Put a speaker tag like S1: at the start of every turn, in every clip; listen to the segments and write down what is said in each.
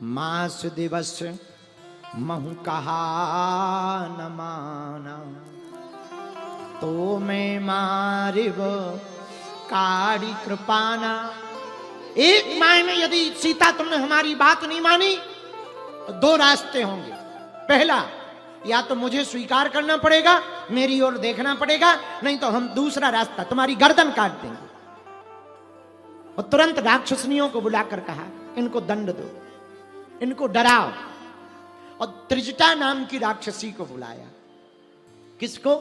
S1: मास दिवस महु कहा न माना, तो मैं मारिव काड़ी कृपाना। एक माह में यदि सीता तुमने हमारी बात नहीं मानी तो दो रास्ते होंगे। पहला, या तो मुझे स्वीकार करना पड़ेगा, मेरी ओर देखना पड़ेगा, नहीं तो हम दूसरा रास्ता तुम्हारी गर्दन काट देंगे। और तुरंत राक्षसनियों को बुलाकर कहा, इनको दंड दो, इनको डराओ। और त्रिजटा नाम की राक्षसी को बुलाया। किसको?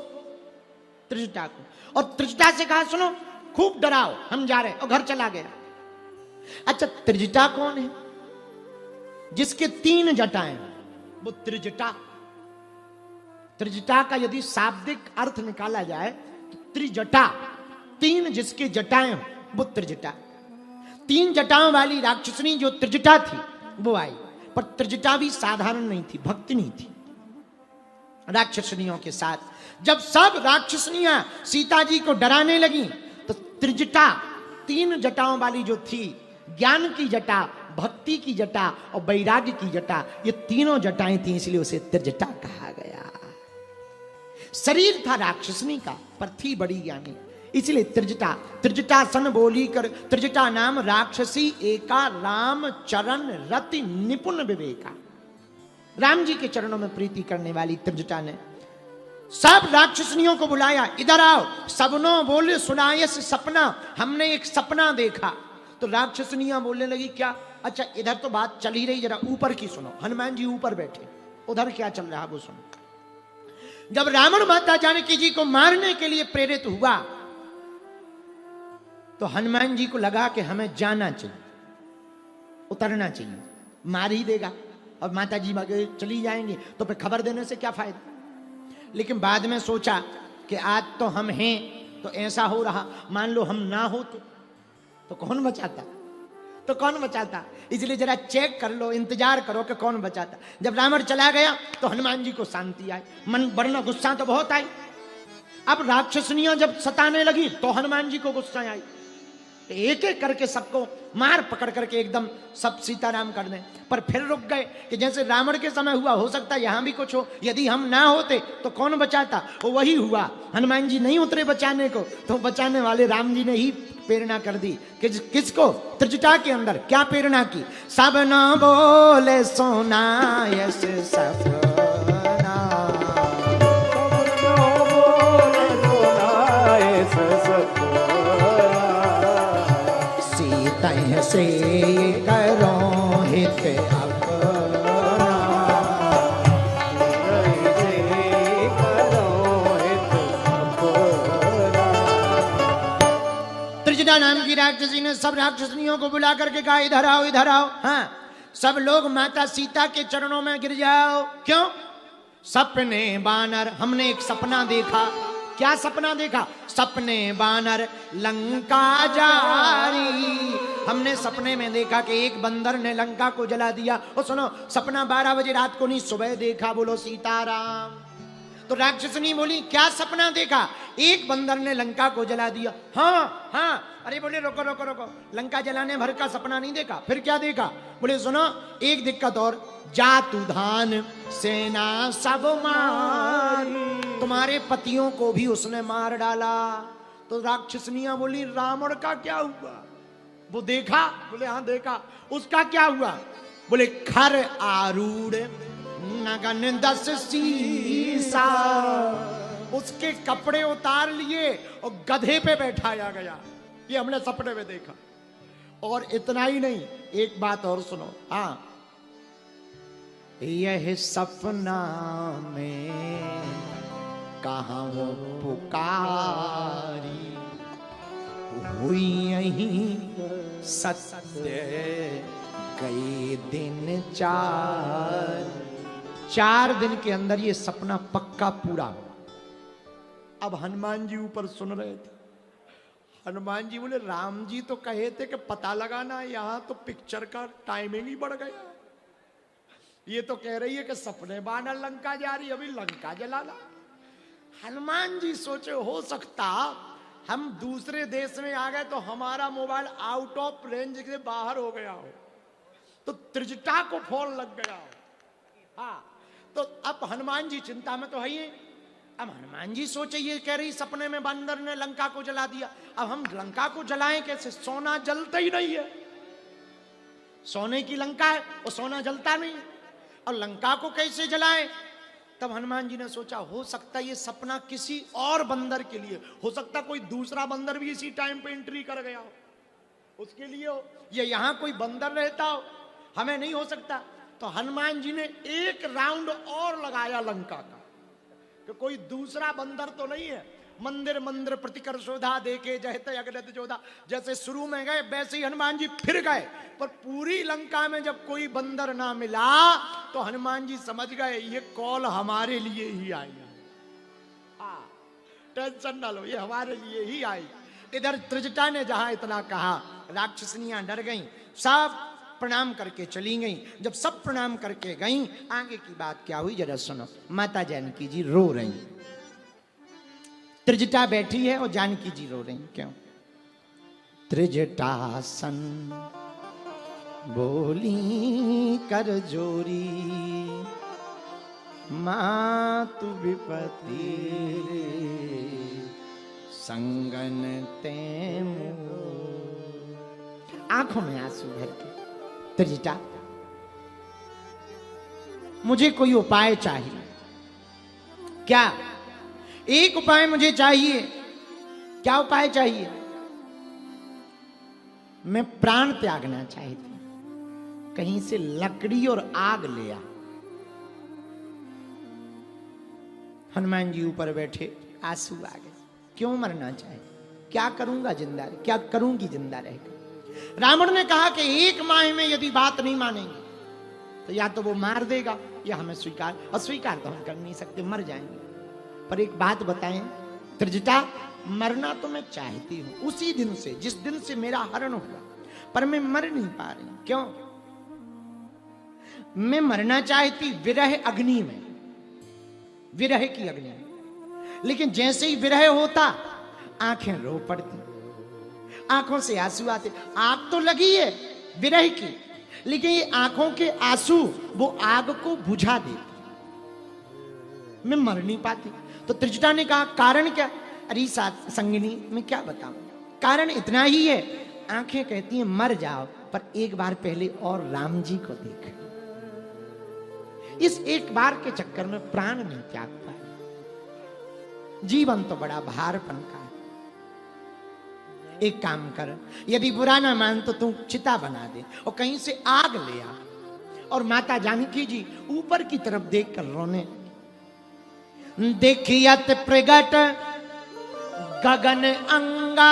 S1: त्रिजटा को। और त्रिजटा से कहा, सुनो खूब डराओ, हम जा रहे हैं। और घर चला गया। अच्छा, त्रिजटा कौन है? जिसके 3 जटाएं, वो त्रिजटा। त्रिजटा का यदि शाब्दिक अर्थ निकाला जाए तो त्रिजटा, 3 जिसके जटाएं, वो त्रिजटा। 3 जटाओं वाली राक्षसनी जो त्रिजटा थी वो आई। पर त्रिजटा भी साधारण नहीं थी, भक्ति नहीं थी राक्षसनियों के साथ। जब सब राक्षसनियां सीता जी को डराने लगी तो त्रिजटा, 3 जटाओं वाली जो थी, ज्ञान की जटा, भक्ति की जटा और वैराग्य की जटा, ये तीनों जटाएं थी, इसलिए उसे त्रिजटा कहा गया। शरीर था राक्षसनी का, पर थी बड़ी ज्ञानी, इसलिए त्रिजटा। त्रिजटा सन बोली कर त्रिजटा नाम राक्षसी एका, राम चरण रति निपुण विवेका। राम जी के चरणों में प्रीति करने वाली त्रिजटा ने सब राक्षसनियों को बुलाया, इधर आओ। सबनो बोले सुनायस सपना, हमने एक सपना देखा। तो राक्षसनियां बोलने लगी, क्या? अच्छा, इधर तो बात चल ही रही, जरा ऊपर की सुनो। हनुमान जी ऊपर बैठे, उधर क्या चल रहा वो सुनो। जब रावण माता जानकी जी को मारने के लिए प्रेरित हुआ तो हनुमान जी को लगा कि हमें जाना चाहिए, उतरना चाहिए, मार ही देगा और माता जी चली जाएंगी तो फिर खबर देने से क्या फायदा। लेकिन बाद में सोचा कि आज तो हम हैं, तो ऐसा हो रहा, मान लो हम ना हो तो कौन बचाता, तो कौन बचाता। इसलिए जरा चेक कर लो, इंतजार करो कि कौन बचाता। जब रावण चला गया तो हनुमान जी को शांति आई, मन वरना गुस्सा तो बहुत आई। अब राक्षसनियां जब सताने लगी तो हनुमान जी को गुस्सा आई। एक एक करके सबको मार पकड़ करके एकदम सब सीताराम कर दें। पर फिर रुक गए कि जैसे रावण के समय हुआ, हो सकता है यहां भी कुछ हो। यदि हम ना होते तो कौन बचाता? वो वही हुआ, हनुमान जी नहीं उतरे बचाने को, तो बचाने वाले राम जी ने ही प्रेरणा कर दी। किसको? त्रिजटा के अंदर क्या प्रेरणा की? सब न बोले सोना यस सपना, सीता से करो हित अपना, त्रिजटा नाम की राक्षसी ने सब राक्षसनियों को बुला करके कहा, इधर आओ, इधर आओ। हाँ, सब लोग माता सीता के चरणों में गिर जाओ। क्यों? सपने बानर, हमने एक सपना देखा। क्या सपना देखा? सपने बानर लंका जारी, हमने सपने में देखा कि एक बंदर ने लंका को जला दिया। और सुनो, सपना 12 बजे रात को नहीं, सुबह देखा। बोलो सीताराम। तो राक्षसनी बोली, क्या सपना देखा? एक बंदर ने लंका को जला दिया। हाँ हाँ। अरे बोले रुको रुको रुको, लंका जलाने भर का सपना नहीं देखा, फिर क्या देखा? बोले सुनो, एक दिक्कत और, जातु धान सेना सब मार, तुम्हारे पतियों को भी उसने मार डाला। तो राक्षसनियां बोली, रावण का क्या हुआ? वो देखा? बोले हाँ देखा। उसका क्या हुआ? बोले खर आरूढ़ नगन 10 सीसा, उसके कपड़े उतार लिए और गधे पे बैठाया गया। ये हमने सपने में देखा। और इतना ही नहीं, एक बात और सुनो। हाँ, यह सपना में कहाँ वो पुकारी, हुई यहीं सत्य कई दिन 4 दिन के अंदर ये सपना पक्का पूरा हो। अब हनुमान जी ऊपर सुन रहे थे। हनुमान जी बोले, राम जी तो कहे थे कि पता लगाना, यहां तो पिक्चर का टाइमिंग ही बढ़ गया। ये तो कह रही है कि सपने बानर लंका जा रही, अभी लंका जलाना। हनुमान जी सोचे, हो सकता हम दूसरे देश में आ गए तो हमारा मोबाइल आउट ऑफ रेंज से बाहर हो गया हो, तो त्रिजटा को फोन लग गया। हाँ, तो अब हनुमान जी चिंता में तो है ही। अब हनुमान जी सोचे, ये कह रही सपने में बंदर ने लंका को जला दिया, अब हम लंका को जलाएं कैसे? सोना जलता ही नहीं है, सोने की लंका है और सोना जलता नहीं है, और लंका को कैसे जलाएं? तब हनुमान जी ने सोचा, हो सकता है ये सपना किसी और बंदर के लिए, हो सकता कोई दूसरा बंदर भी इसी टाइम पे एंट्री कर गया हो, उसके लिए हो, ये यहां कोई बंदर रहता हो, हमें नहीं हो सकता। तो हनुमान जी ने एक राउंड और लगाया लंका का, कि कोई दूसरा बंदर तो नहीं है। मंदिर मंदिर प्रतिकर शोधा देखे जहते अगनत जोधा, जैसे शुरू में गए वैसे ही हनुमान जी फिर गए, पर पूरी लंका में जब कोई बंदर ना मिला तो हनुमान जी समझ गए ये कॉल हमारे लिए ही आई है। हाँ, टेंशन ना लो, ये हमारे लिए ही आई। इधर त्रिजटा ने जहां इतना कहा, राक्षसनियां डर गईं, सब प्रणाम करके चली गईं। जब सब प्रणाम करके गईं, आगे की बात क्या हुई जरा सुनो। माता जानकी जी रो रही, त्रिजटा बैठी है और जानकी जी रो रही। क्यों? त्रिजटा सन बोली कर जोरी, मातु विपति संगन तेमु। आंखों में आंसू भर के, त्रिजटा मुझे कोई उपाय चाहिए। क्या? एक उपाय मुझे चाहिए। क्या उपाय चाहिए? मैं प्राण त्यागना चाहती, कहीं से लकड़ी और आग ले आ। हनुमान जी ऊपर बैठे, आंसू आ गए। क्यों मरना चाहे? क्या करूंगा जिंदा, क्या करूंगी जिंदा रहकर? रावण ने कहा कि 1 माह में यदि बात नहीं मानेंगे तो या तो वो मार देगा या हमें स्वीकार, अस्वीकार तो हम कर नहीं सकते, मर जाएंगे। पर एक बात बताएं त्रिजटा, मरना तो मैं चाहती हूं उसी दिन से जिस दिन से मेरा हरण हुआ, पर मैं मर नहीं पा रही। क्यों? मैं मरना चाहती विरह अग्नि में, विरह की अग्नि में, लेकिन जैसे ही विरह होता आंखें रो पड़ती, आंखों से आंसू आते। आग तो लगी है विरह की, लेकिन ये आंखों के आंसू वो आग को बुझा देती, मैं मर नहीं पाती। तो त्रिजटा ने कहा कारण क्या? अरे संगिनी मैं क्या बताऊं, कारण इतना ही है। आंखें कहती हैं मर जाओ, पर एक बार पहले और राम जी को देख। इस एक बार के चक्कर में प्राण नहीं त्याग पाए। जीवन तो बड़ा भारपन का है। एक काम कर, यदि बुरा ना मान तो तू चिता बना दे और कहीं से आग ले आ। और माता जानकी जी ऊपर की तरफ देखकर रोने, देखियत प्रगट गगन अंगारा,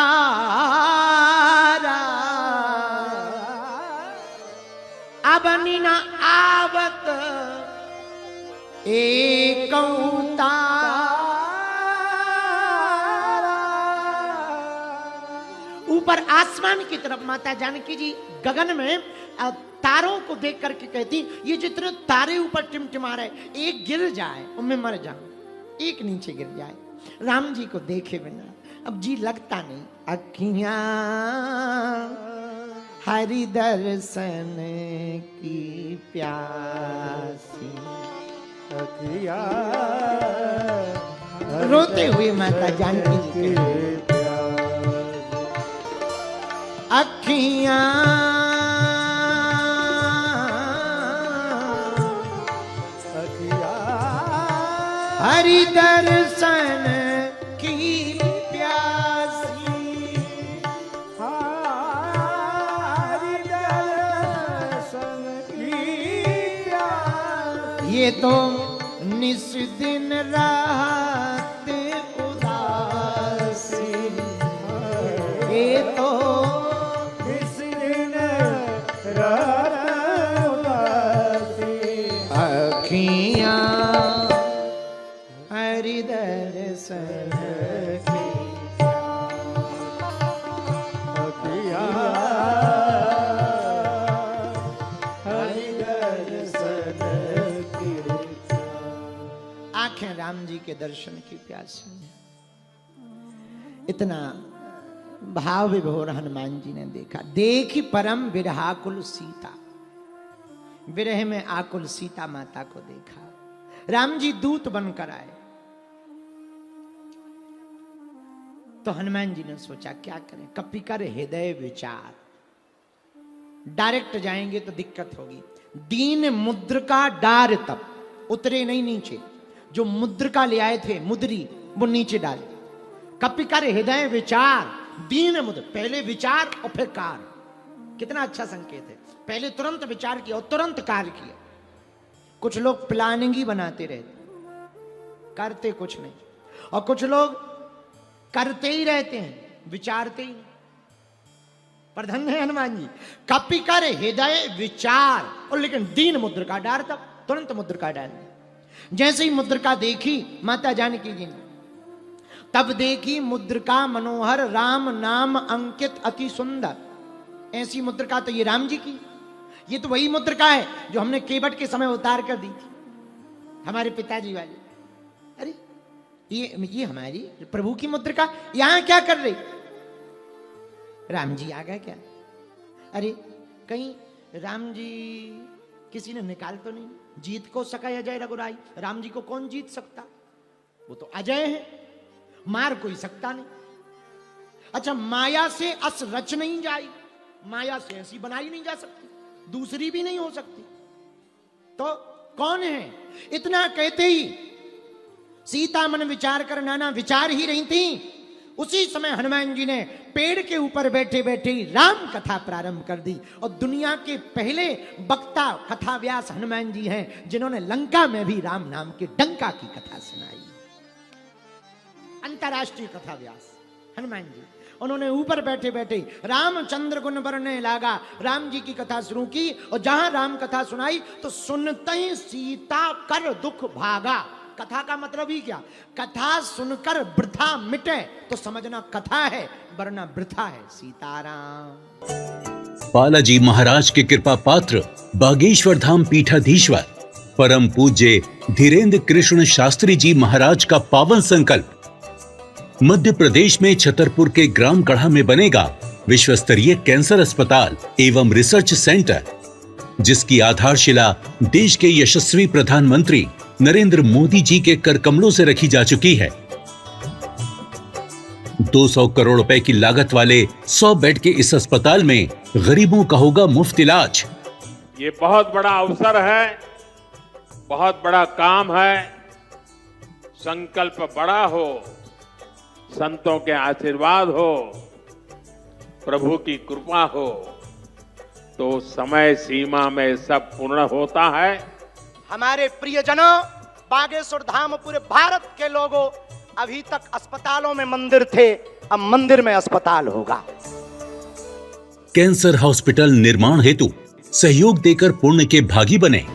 S1: अब निना आवत एक ऊपर आसमान की तरफ माता जानकी जी गगन में तारों को देख करके कहती, ये जितने तारे ऊपर टिमटिमा रहे, एक गिर जाए और मैं मर जाऊं, एक नीचे गिर जाए। राम जी को देखे बिना अब जी लगता नहीं। अखियां हरि दर्शन की प्यासी, अखियां रोते हुए माता जानकी जी के अखियां हरि दर्शन की प्यासी, हरि दर्शन की प्यासी। ये तो निस दिन रात उदासी, ये तो निस दिन रात उदासी। अखियां हरि दर्शन की, अखियां हरि दर्शन की, आंखें राम जी के दर्शन की प्यासी। इतना भाव विभोर हनुमान जी ने देखा। देखी परम विरहाकुल सीता, विरह में आकुल सीता माता को देखा। राम जी दूत बनकर आए तो हनुमान जी ने सोचा क्या करें, कपि कर हृदय विचार, डायरेक्ट जाएंगे तो दिक्कत होगी। दीन मुद्रिका डार तब उतरे नहीं नीचे, जो मुद्रिका ले आए थे मुद्री वो नीचे डाले। कपि कर हृदय विचार, दीन मुद्र, पहले विचार और फिर कार, कितना अच्छा संकेत है। पहले तुरंत विचार किया और तुरंत कार्य किया। कुछ लोग प्लानिंग ही बनाते रहते, करते कुछ नहीं, और कुछ लोग करते ही रहते हैं, विचारते ही नहीं। पर धन्य है हनुमान जी, कपि कर हृदय विचार, और लेकिन दीन मुद्रिका डार तब तुरंत मुद्रिका डाल दी। जैसे ही मुद्रिका देखी माता जानकी जी ने, तब देखी मुद्रिका मनोहर राम नाम अंकित अति सुंदर। ऐसी मुद्रिका तो ये राम जी की, ये तो वही मुद्रिका है जो हमने केवट के समय उतार कर दी थी, हमारे पिताजी वाली। अरे ये हमारी प्रभु की मुद्रिका यहां क्या कर रही? राम जी आ गए क्या? अरे कहीं राम जी किसी ने निकाल तो नहीं? जीत को सका अजय रघुराई, राम जी को कौन जीत सकता? वो तो अजय है, मार कोई सकता नहीं। अच्छा, माया से अस रच नहीं जाई, माया से ऐसी बनाई नहीं जा सकती, दूसरी भी नहीं हो सकती, तो कौन है? इतना कहते ही सीता मन विचार कर नाना विचार ही रही थी। उसी समय हनुमान जी ने पेड़ के ऊपर बैठे बैठे राम कथा प्रारंभ कर दी। और दुनिया के पहले वक्ता कथा व्यास हनुमान जी हैं, जिन्होंने लंका में भी राम नाम के डंका की कथा सुनाई। अंतरराष्ट्रीय कथा व्यास हनुमान जी, उन्होंने ऊपर बैठे बैठे रामचंद्र गुण बरने लागा, राम जी की कथा शुरू की। और जहां राम कथा सुनाई तो सुनते ही सीता कर दुख भागा। कथा का मतलब ही क्या? कथा सुनकर वृथा मिटे तो समझना कथा है, वरना वृथा है। सीताराम।
S2: बालाजी महाराज के कृपा पात्र बागेश्वर धाम पीठाधीश्वर परम पूज्य धीरेन्द्र कृष्ण शास्त्री जी महाराज का पावन संकल्प। मध्य प्रदेश में छतरपुर के ग्राम गढ़ा में बनेगा विश्व स्तरीय कैंसर अस्पताल एवं रिसर्च सेंटर, जिसकी आधारशिला देश के यशस्वी प्रधानमंत्री नरेंद्र मोदी जी के कर कमलों से रखी जा चुकी है। 200 करोड़ रुपए की लागत वाले 100 बेड के इस अस्पताल में गरीबों का होगा मुफ्त इलाज।
S3: ये बहुत बड़ा अवसर है, बहुत बड़ा काम है। संकल्प बड़ा हो, संतों के आशीर्वाद हो, प्रभु की कृपा हो, तो समय सीमा में सब पूर्ण होता है।
S1: हमारे प्रियजनों, बागेश्वर धाम पूरे भारत के लोगों, अभी तक अस्पतालों में मंदिर थे, अब मंदिर में अस्पताल होगा।
S2: कैंसर हॉस्पिटल निर्माण हेतु सहयोग देकर पुण्य के भागी बने।